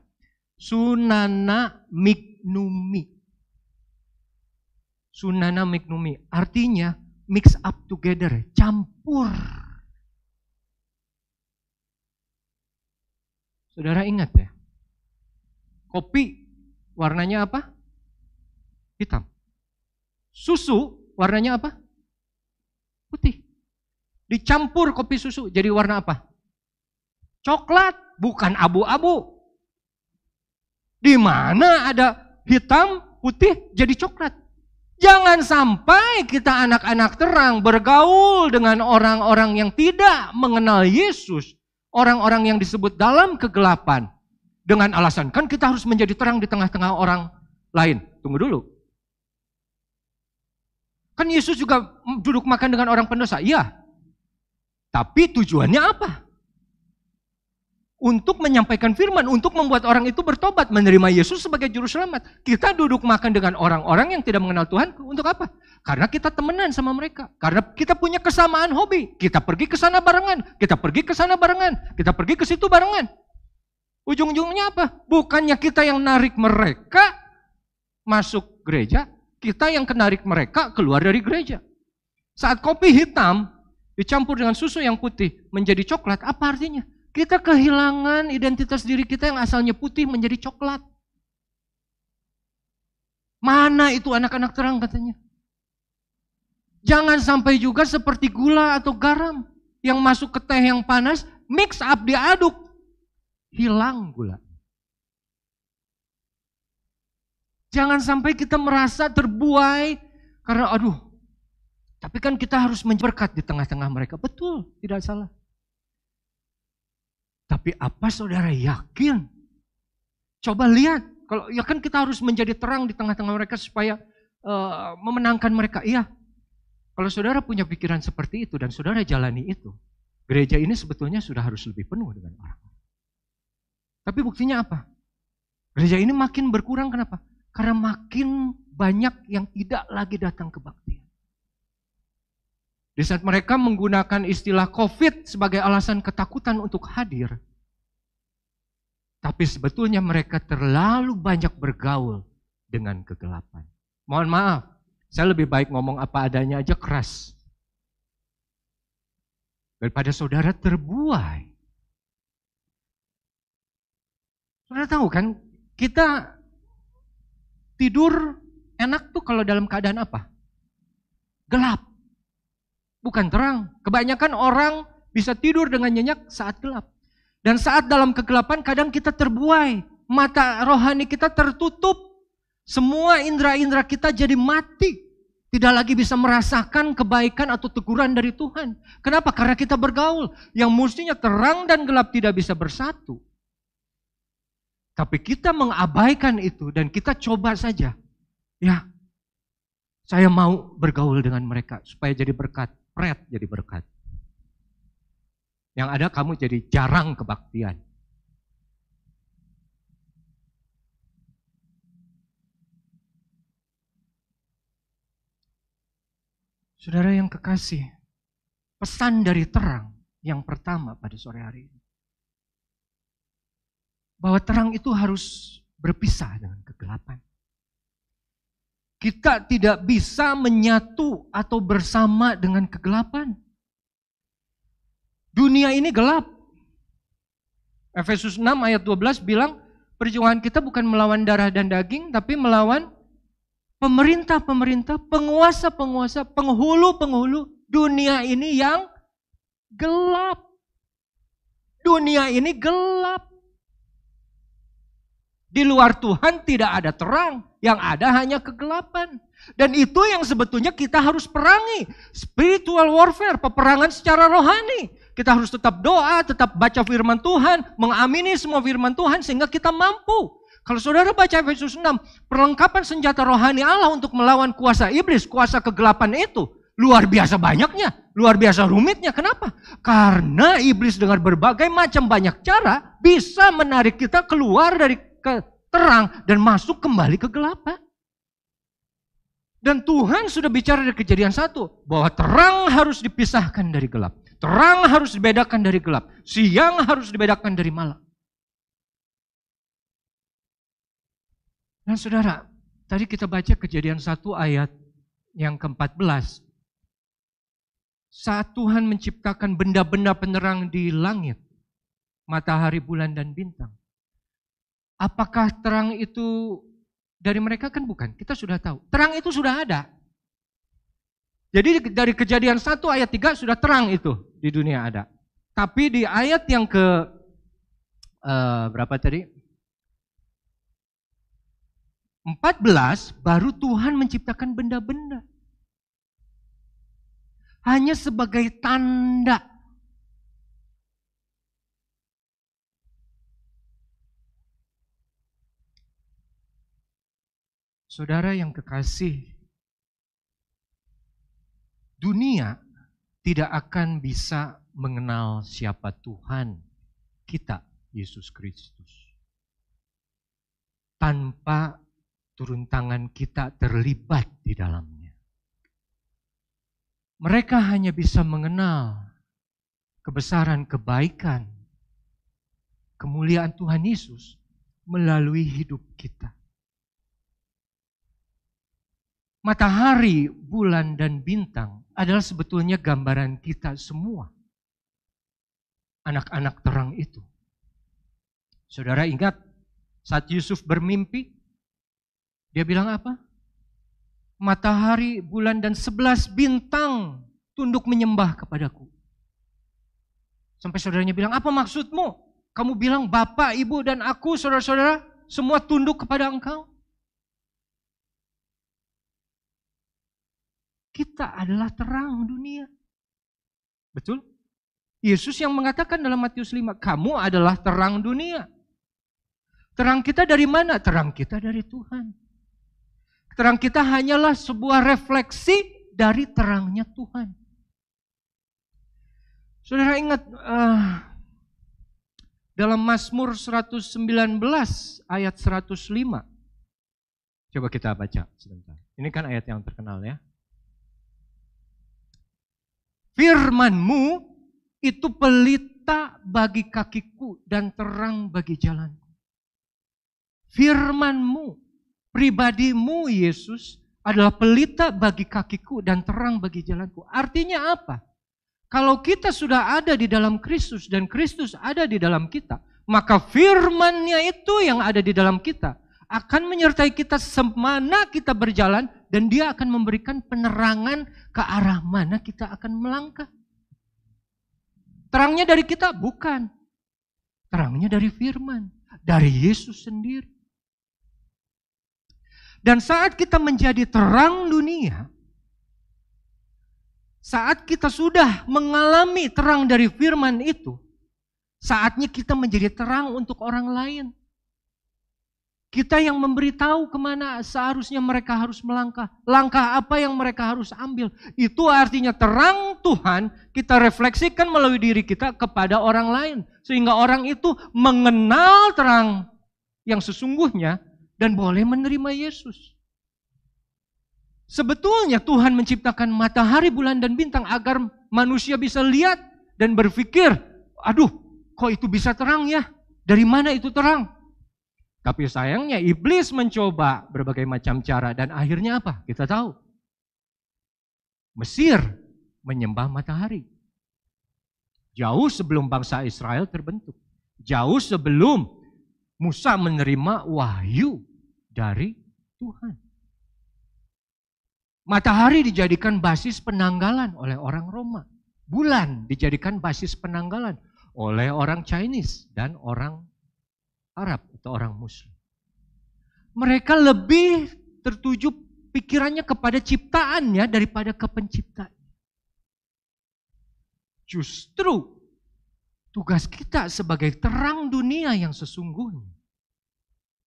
Sunana mignumi. Sunana mignumi. Artinya mix up together, campur. Saudara ingat ya? Kopi warnanya apa? Hitam. Susu warnanya apa? Putih. Dicampur kopi susu jadi warna apa? Coklat, bukan abu-abu. Di mana ada hitam, putih jadi coklat. Jangan sampai kita anak-anak terang bergaul dengan orang-orang yang tidak mengenal Yesus. Orang-orang yang disebut dalam kegelapan. Dengan alasan, kan kita harus menjadi terang di tengah-tengah orang lain. Tunggu dulu. Kan Yesus juga duduk makan dengan orang pendosa. Iya. Tapi tujuannya apa? Untuk menyampaikan firman, untuk membuat orang itu bertobat, menerima Yesus sebagai juru selamat. Kita duduk makan dengan orang-orang yang tidak mengenal Tuhan, untuk apa? Karena kita temenan sama mereka. Karena kita punya kesamaan hobi. Kita pergi ke sana barengan, kita pergi ke sana barengan, kita pergi ke situ barengan. Ujung-ujungnya apa? Bukannya kita yang narik mereka masuk gereja, kita yang kenarik mereka keluar dari gereja. Saat kopi hitam dicampur dengan susu yang putih menjadi coklat, apa artinya? Kita kehilangan identitas diri kita yang asalnya putih menjadi coklat. Mana itu anak-anak terang katanya? Jangan sampai juga seperti gula atau garam yang masuk ke teh yang panas, mix up, diaduk, hilang gula. Jangan sampai kita merasa terbuai karena tapi kan kita harus berkat di tengah-tengah mereka. Betul, tidak salah. Tapi apa saudara yakin? Coba lihat, kalau ya kan kita harus menjadi terang di tengah-tengah mereka supaya memenangkan mereka. Iya. Kalau saudara punya pikiran seperti itu dan saudara jalani itu, gereja ini sebetulnya sudah harus lebih penuh dengan orang. Tapi buktinya apa? Gereja ini makin berkurang, kenapa? Karena makin banyak yang tidak lagi datang kebaktian. Di saat mereka menggunakan istilah COVID sebagai alasan ketakutan untuk hadir, tapi sebetulnya mereka terlalu banyak bergaul dengan kegelapan. Mohon maaf, saya lebih baik ngomong apa adanya aja keras, daripada saudara terbuai. Saudara tahu kan, kita tidur enak tuh kalau dalam keadaan apa? Gelap. Bukan terang. Kebanyakan orang bisa tidur dengan nyenyak saat gelap. Dan saat dalam kegelapan kadang kita terbuai. Mata rohani kita tertutup. Semua indera-indera kita jadi mati. Tidak lagi bisa merasakan kebaikan atau teguran dari Tuhan. Kenapa? Karena kita bergaul. Yang mestinya terang dan gelap tidak bisa bersatu. Tapi kita mengabaikan itu dan kita coba saja Ya, saya mau bergaul dengan mereka supaya jadi berkat. Pret jadi berkat. Yang ada kamu jadi jarang kebaktian. Saudara yang kekasih, pesan dari terang yang pertama pada sore hari ini. Bahwa terang itu harus berpisah dengan kegelapan. Kita tidak bisa menyatu atau bersama dengan kegelapan. Dunia ini gelap. Efesus 6 ayat 12 bilang, perjuangan kita bukan melawan darah dan daging, tapi melawan pemerintah-pemerintah, penguasa-penguasa, penghulu-penghulu dunia ini yang gelap. Dunia ini gelap. Di luar Tuhan tidak ada terang, yang ada hanya kegelapan. Dan itu yang sebetulnya kita harus perangi. Spiritual warfare, peperangan secara rohani. Kita harus tetap doa, tetap baca firman Tuhan, mengamini semua firman Tuhan sehingga kita mampu. Kalau saudara baca Efesus 6, perlengkapan senjata rohani Allah untuk melawan kuasa iblis, kuasa kegelapan itu luar biasa banyaknya, luar biasa rumitnya. Kenapa? Karena iblis dengan berbagai macam banyak cara bisa menarik kita keluar dari terang dan masuk kembali ke kegelapan. Dan Tuhan sudah bicara dari Kejadian 1 bahwa terang harus dipisahkan dari gelap. Terang harus dibedakan dari gelap. Siang harus dibedakan dari malam. Dan saudara, tadi kita baca Kejadian 1 ayat yang ke-14. Saat Tuhan menciptakan benda-benda penerang di langit, matahari, bulan, dan bintang. Apakah terang itu dari mereka? Kan bukan, kita sudah tahu. Terang itu sudah ada. Jadi dari Kejadian 1 ayat 3 sudah terang itu di dunia ada. Tapi di ayat yang ke berapa tadi? 14 baru Tuhan menciptakan benda-benda. Hanya sebagai tanda. Saudara yang kekasih, dunia tidak akan bisa mengenal siapa Tuhan kita, Yesus Kristus, tanpa turun tangan kita terlibat di dalamnya. Mereka hanya bisa mengenal kebesaran, kebaikan, kemuliaan Tuhan Yesus melalui hidup kita. Matahari, bulan, dan bintang adalah sebetulnya gambaran kita semua. Anak-anak terang itu. Saudara ingat saat Yusuf bermimpi, dia bilang apa? Matahari, bulan, dan 11 bintang tunduk menyembah kepadaku. Sampai saudaranya bilang, apa maksudmu? Kamu bilang bapak, ibu, dan aku, saudara-saudara, semua tunduk kepada engkau. Kita adalah terang dunia. Betul? Yesus yang mengatakan dalam Matius 5, kamu adalah terang dunia. Terang kita dari mana? Terang kita dari Tuhan. Terang kita hanyalah sebuah refleksi dari terangnya Tuhan. Saudara ingat dalam Mazmur 119 ayat 105. Coba kita baca sebentar. Ini kan ayat yang terkenal ya. Firman-Mu itu pelita bagi kakiku dan terang bagi jalanku. Firman-Mu, pribadi-Mu Yesus adalah pelita bagi kakiku dan terang bagi jalanku. Artinya apa? Kalau kita sudah ada di dalam Kristus dan Kristus ada di dalam kita, maka firman-Nya itu yang ada di dalam kita akan menyertai kita semana kita berjalan dan Dia akan memberikan penerangan ke arah mana kita akan melangkah. Terangnya dari kita? Bukan. Terangnya dari firman, dari Yesus sendiri. Dan saat kita menjadi terang dunia, saat kita sudah mengalami terang dari firman itu, saatnya kita menjadi terang untuk orang lain. Kita yang memberitahu kemana seharusnya mereka harus melangkah. Langkah apa yang mereka harus ambil. Itu artinya terang Tuhan kita refleksikan melalui diri kita kepada orang lain. Sehingga orang itu mengenal terang yang sesungguhnya dan boleh menerima Yesus. Sebetulnya Tuhan menciptakan matahari, bulan, dan bintang agar manusia bisa lihat dan berpikir, aduh kok itu bisa terang ya? Dari mana itu terang? Tapi sayangnya iblis mencoba berbagai macam cara dan akhirnya apa? Kita tahu. Mesir menyembah matahari. Jauh sebelum bangsa Israel terbentuk. Jauh sebelum Musa menerima wahyu dari Tuhan. Matahari dijadikan basis penanggalan oleh orang Roma. Bulan dijadikan basis penanggalan oleh orang Chinese dan orang Arab atau orang Muslim. Mereka lebih tertuju pikirannya kepada ciptaannya daripada ke penciptaan. Justru tugas kita sebagai terang dunia yang sesungguhnya,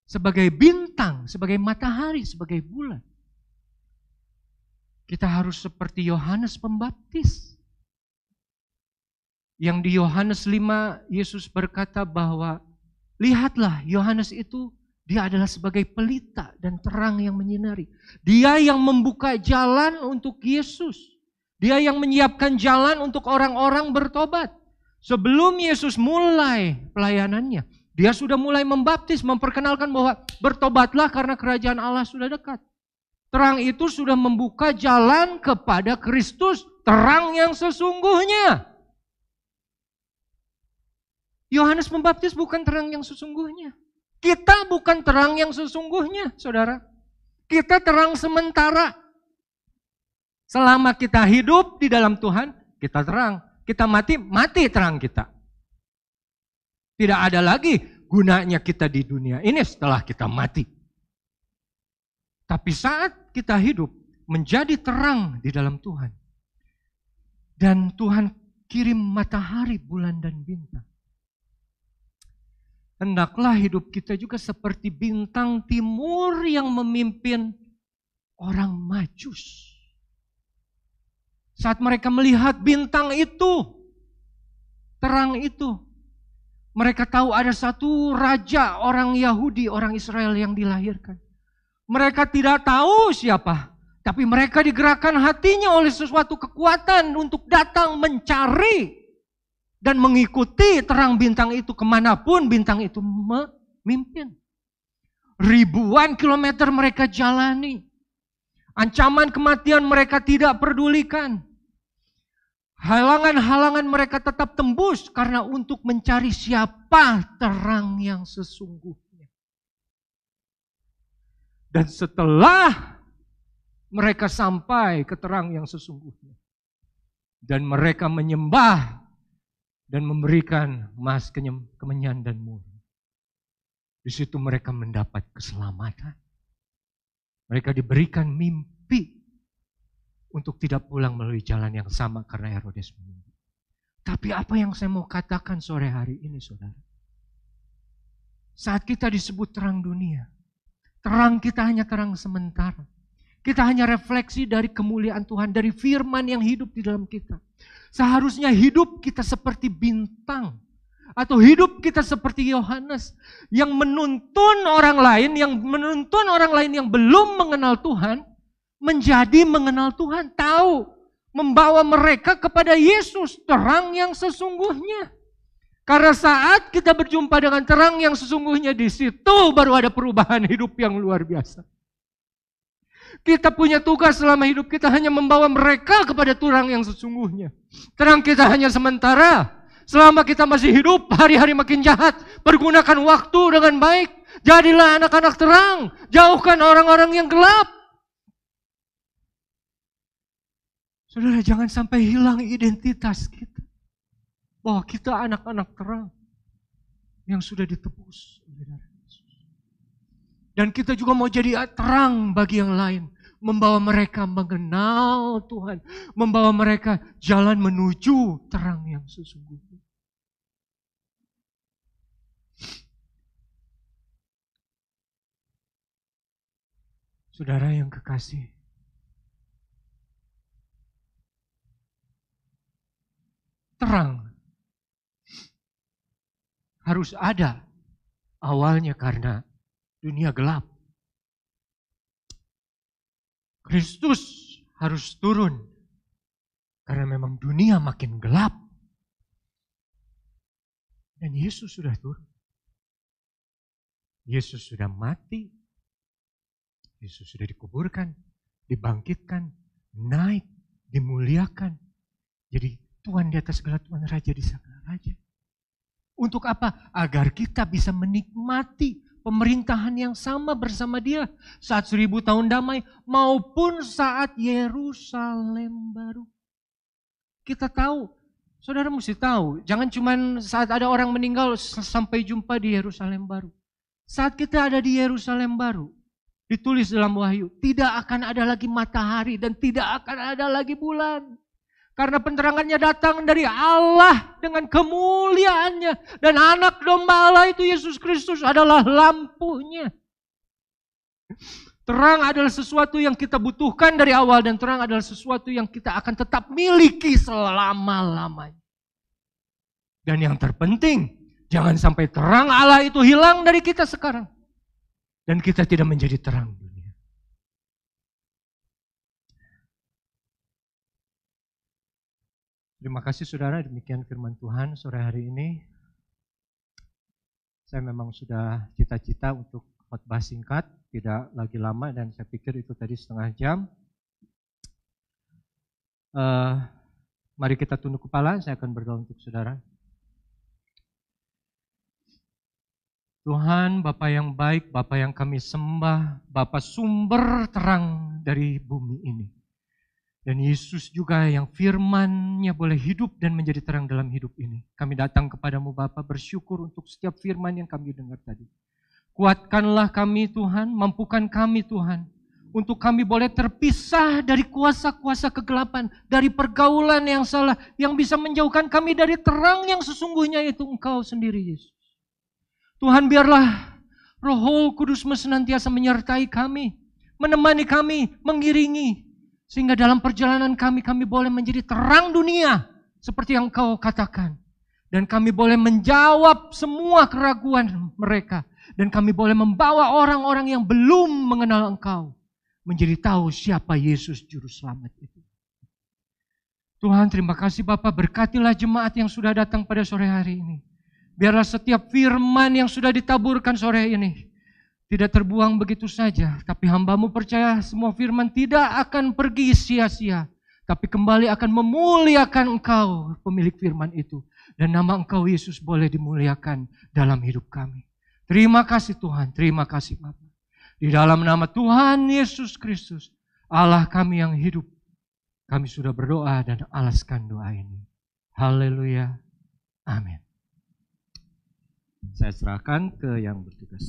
sebagai bintang, sebagai matahari, sebagai bulan, kita harus seperti Yohanes Pembaptis. Yang di Yohanes 5 Yesus berkata bahwa lihatlah, Yohanes itu dia adalah sebagai pelita dan terang yang menyinari. Dia yang membuka jalan untuk Yesus. Dia yang menyiapkan jalan untuk orang-orang bertobat. Sebelum Yesus mulai pelayanannya, dia sudah mulai membaptis, memperkenalkan bahwa bertobatlah karena kerajaan Allah sudah dekat. Terang itu sudah membuka jalan kepada Kristus, terang yang sesungguhnya. Yohanes Pembaptis bukan terang yang sesungguhnya. Kita bukan terang yang sesungguhnya, saudara. Kita terang sementara. Selama kita hidup di dalam Tuhan, kita terang. Kita mati, mati terang kita. Tidak ada lagi gunanya kita di dunia ini setelah kita mati. Tapi saat kita hidup, menjadi terang di dalam Tuhan. Dan Tuhan kirim matahari, bulan, dan bintang. Hendaklah hidup kita juga seperti bintang timur yang memimpin orang Majus. Saat mereka melihat bintang itu, terang itu, mereka tahu ada satu raja orang Yahudi, orang Israel yang dilahirkan. Mereka tidak tahu siapa, tapi mereka digerakkan hatinya oleh sesuatu kekuatan untuk datang mencari dan mengikuti terang bintang itu kemanapun bintang itu memimpin. Ribuan kilometer mereka jalani. Ancaman kematian mereka tidak pedulikan. Halangan-halangan mereka tetap tembus karena untuk mencari siapa terang yang sesungguhnya. Dan setelah mereka sampai ke terang yang sesungguhnya, dan mereka menyembah dan memberikan emas, kemenyan, dan murni. Di situ mereka mendapat keselamatan. Mereka diberikan mimpi untuk tidak pulang melalui jalan yang sama karena Herodes menunggu. Tapi apa yang saya mau katakan sore hari ini, saudara? Saat kita disebut terang dunia, terang kita hanya terang sementara. Kita hanya refleksi dari kemuliaan Tuhan, dari firman yang hidup di dalam kita. Seharusnya hidup kita seperti bintang. Atau hidup kita seperti Yohanes. Yang menuntun orang lain, yang belum mengenal Tuhan, menjadi mengenal Tuhan. Tahu, membawa mereka kepada Yesus, terang yang sesungguhnya. Karena saat kita berjumpa dengan terang yang sesungguhnya, di situ baru ada perubahan hidup yang luar biasa. Kita punya tugas selama hidup kita hanya membawa mereka kepada terang yang sesungguhnya. Terang kita hanya sementara. Selama kita masih hidup, hari-hari makin jahat. Pergunakan waktu dengan baik. Jadilah anak-anak terang. Jauhkan orang-orang yang gelap. Saudara, jangan sampai hilang identitas kita. Bahwa kita anak-anak terang yang sudah ditebus oleh darah Yesus. Dan kita juga mau jadi terang bagi yang lain. Membawa mereka mengenal Tuhan. Membawa mereka jalan menuju terang yang sesungguhnya. Saudara yang kekasih, terang harus ada awalnya karena dunia gelap. Kristus harus turun karena memang dunia makin gelap. Dan Yesus sudah turun. Yesus sudah mati. Yesus sudah dikuburkan, dibangkitkan, naik, dimuliakan. Jadi Tuhan di atas segala Tuhan, Raja di segala Raja. Untuk apa? Agar kita bisa menikmati pemerintahan yang sama bersama Dia saat 1000 tahun damai maupun saat Yerusalem baru. Kita tahu, saudara mesti tahu, jangan cuma saat ada orang meninggal sampai jumpa di Yerusalem baru. Saat kita ada di Yerusalem baru, ditulis dalam Wahyu, tidak akan ada lagi matahari dan tidak akan ada lagi bulan. Karena penerangannya datang dari Allah dengan kemuliaannya. Dan anak domba Allah itu Yesus Kristus adalah lampunya. Terang adalah sesuatu yang kita butuhkan dari awal dan terang adalah sesuatu yang kita akan tetap miliki selama-lamanya. Dan yang terpenting, jangan sampai terang Allah itu hilang dari kita sekarang. Dan kita tidak menjadi terang dunia. Terima kasih saudara, demikian firman Tuhan sore hari ini. Saya memang sudah cita-cita untuk khotbah singkat, tidak lagi lama dan saya pikir itu tadi setengah jam. Mari kita tunduk kepala, saya akan berdoa untuk saudara. Tuhan, Bapa yang baik, Bapa yang kami sembah, Bapa sumber terang dari bumi ini. Dan Yesus juga yang firman-Nya boleh hidup dan menjadi terang dalam hidup ini. Kami datang kepadamu Bapa bersyukur untuk setiap firman yang kami dengar tadi. Kuatkanlah kami Tuhan, mampukan kami Tuhan. Untuk kami boleh terpisah dari kuasa-kuasa kegelapan, dari pergaulan yang salah, yang bisa menjauhkan kami dari terang yang sesungguhnya itu Engkau sendiri Yesus. Tuhan biarlah Roh Kudus senantiasa menyertai kami, menemani kami, mengiringi. Sehingga dalam perjalanan kami boleh menjadi terang dunia seperti yang Engkau katakan. Dan kami boleh menjawab semua keraguan mereka. Dan kami boleh membawa orang-orang yang belum mengenal Engkau menjadi tahu siapa Yesus Juru Selamat itu. Tuhan terima kasih Bapa, berkatilah jemaat yang sudah datang pada sore hari ini. Biarlah setiap firman yang sudah ditaburkan sore ini tidak terbuang begitu saja, tapi hamba-Mu percaya semua firman tidak akan pergi sia-sia, tapi kembali akan memuliakan Engkau, pemilik firman itu. Dan nama Engkau Yesus boleh dimuliakan dalam hidup kami. Terima kasih Tuhan, terima kasih Bapa. Di dalam nama Tuhan Yesus Kristus, Allah kami yang hidup, kami sudah berdoa dan alaskan doa ini. Haleluya, amin. Saya serahkan ke yang bertugas.